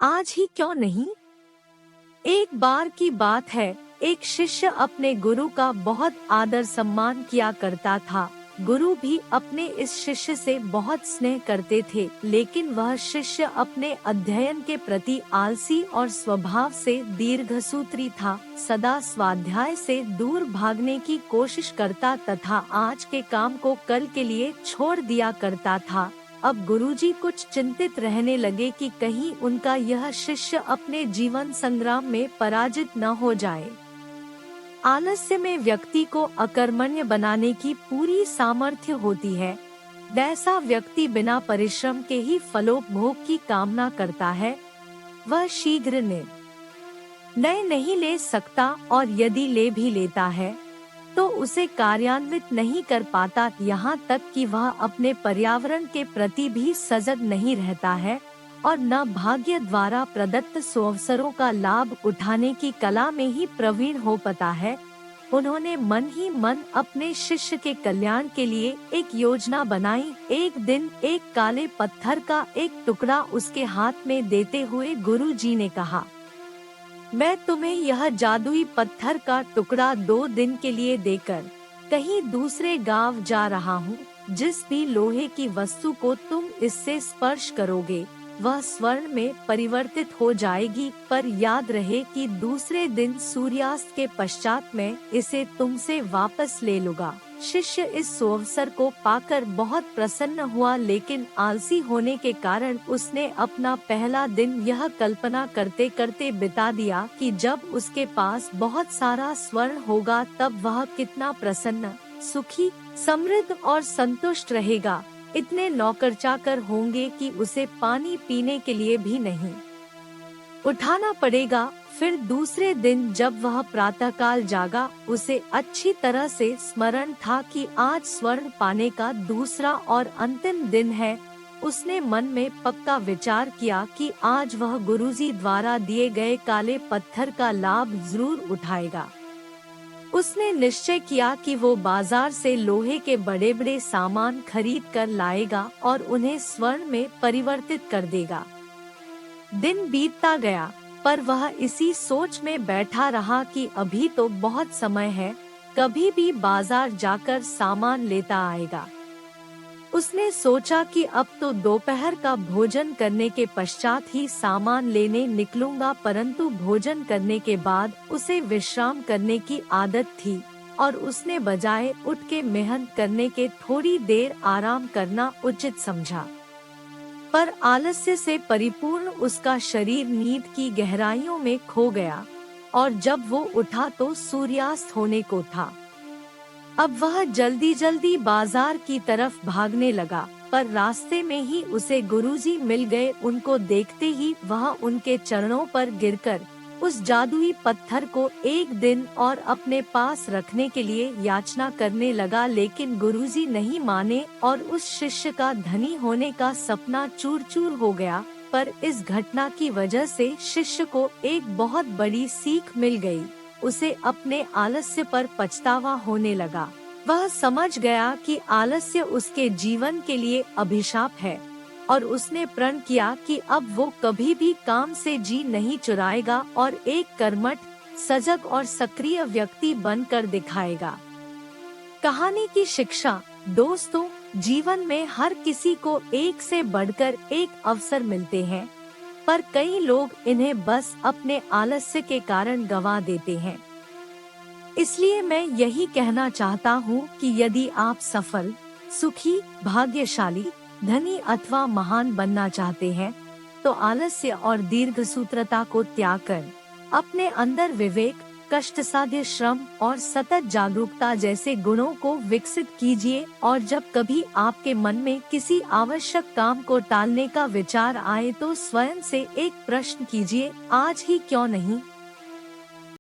आज ही क्यों नहीं। एक बार की बात है, एक शिष्य अपने गुरु का बहुत आदर सम्मान किया करता था। गुरु भी अपने इस शिष्य से बहुत स्नेह करते थे, लेकिन वह शिष्य अपने अध्ययन के प्रति आलसी और स्वभाव से दीर्घसूत्री था। सदा स्वाध्याय से दूर भागने की कोशिश करता तथा आज के काम को कल के लिए छोड़ दिया करता था। अब गुरुजी कुछ चिंतित रहने लगे कि कहीं उनका यह शिष्य अपने जीवन संग्राम में पराजित न हो जाए। आलस्य में व्यक्ति को अकर्मण्य बनाने की पूरी सामर्थ्य होती है। वैसा व्यक्ति बिना परिश्रम के ही फलोपभोग की कामना करता है। वह शीघ्र निर्णय नहीं ले सकता और यदि ले भी लेता है तो उसे कार्यान्वित नहीं कर पाता। यहाँ तक कि वह अपने पर्यावरण के प्रति भी सजग नहीं रहता है और न भाग्य द्वारा प्रदत्त सुअवसरों का लाभ उठाने की कला में ही प्रवीण हो पाता है। उन्होंने मन ही मन अपने शिष्य के कल्याण के लिए एक योजना बनाई। एक दिन एक काले पत्थर का एक टुकड़ा उसके हाथ में देते हुए गुरुजी ने कहा, मैं तुम्हें यह जादुई पत्थर का टुकड़ा 2 दिन के लिए देकर कहीं दूसरे गांव जा रहा हूँ। जिस भी लोहे की वस्तु को तुम इससे स्पर्श करोगे वह स्वर्ण में परिवर्तित हो जाएगी, पर याद रहे कि दूसरे दिन सूर्यास्त के पश्चात मैं इसे तुमसे वापस ले लूंगा। शिष्य इस सुअवसर को पाकर बहुत प्रसन्न हुआ, लेकिन आलसी होने के कारण उसने अपना पहला दिन यह कल्पना करते करते बिता दिया कि जब उसके पास बहुत सारा स्वर्ण होगा तब वह कितना प्रसन्न, सुखी, समृद्ध और संतुष्ट रहेगा। इतने नौकर चाकर होंगे कि उसे पानी पीने के लिए भी नहीं उठाना पड़ेगा। फिर दूसरे दिन जब वह प्रातःकाल जागा, उसे अच्छी तरह से स्मरण था कि आज स्वर्ण पाने का दूसरा और अंतिम दिन है। उसने मन में पक्का विचार किया कि आज वह गुरुजी द्वारा दिए गए काले पत्थर का लाभ जरूर उठाएगा। उसने निश्चय किया कि वो बाजार से लोहे के बड़े बड़े सामान खरीद कर लाएगा और उन्हें स्वर्ण में परिवर्तित कर देगा। दिन बीतता गया, पर वह इसी सोच में बैठा रहा कि अभी तो बहुत समय है, कभी भी बाजार जाकर सामान लेता आएगा। उसने सोचा कि अब तो दोपहर का भोजन करने के पश्चात ही सामान लेने निकलूंगा, परंतु भोजन करने के बाद उसे विश्राम करने की आदत थी और उसने बजाय उठ के मेहनत करने के थोड़ी देर आराम करना उचित समझा। पर आलस्य से परिपूर्ण उसका शरीर नींद की गहराइयों में खो गया और जब वो उठा तो सूर्यास्त होने को था। अब वह जल्दी जल्दी बाजार की तरफ भागने लगा, पर रास्ते में ही उसे गुरुजी मिल गए। उनको देखते ही वह उनके चरणों पर गिरकर उस जादुई पत्थर को एक दिन और अपने पास रखने के लिए याचना करने लगा, लेकिन गुरुजी नहीं माने और उस शिष्य का धनी होने का सपना चूर चूर हो गया। पर इस घटना की वजह से शिष्य को एक बहुत बड़ी सीख मिल गई। उसे अपने आलस्य पर पछतावा होने लगा। वह समझ गया कि आलस्य उसके जीवन के लिए अभिशाप है और उसने प्रण किया कि अब वो कभी भी काम से जी नहीं चुराएगा और एक कर्मठ, सजग और सक्रिय व्यक्ति बनकर दिखाएगा। कहानी की शिक्षा। दोस्तों, जीवन में हर किसी को एक से बढ़कर एक अवसर मिलते हैं, पर कई लोग इन्हें बस अपने आलस्य के कारण गंवा देते हैं। इसलिए मैं यही कहना चाहता हूँ कि यदि आप सफल, सुखी, भाग्यशाली, धनी अथवा महान बनना चाहते हैं, तो आलस्य और दीर्घसूत्रता को त्याग कर अपने अंदर विवेक, कष्टसाध्य श्रम और सतत जागरूकता जैसे गुणों को विकसित कीजिए। और जब कभी आपके मन में किसी आवश्यक काम को टालने का विचार आए तो स्वयं से एक प्रश्न कीजिए, आज ही क्यों नहीं।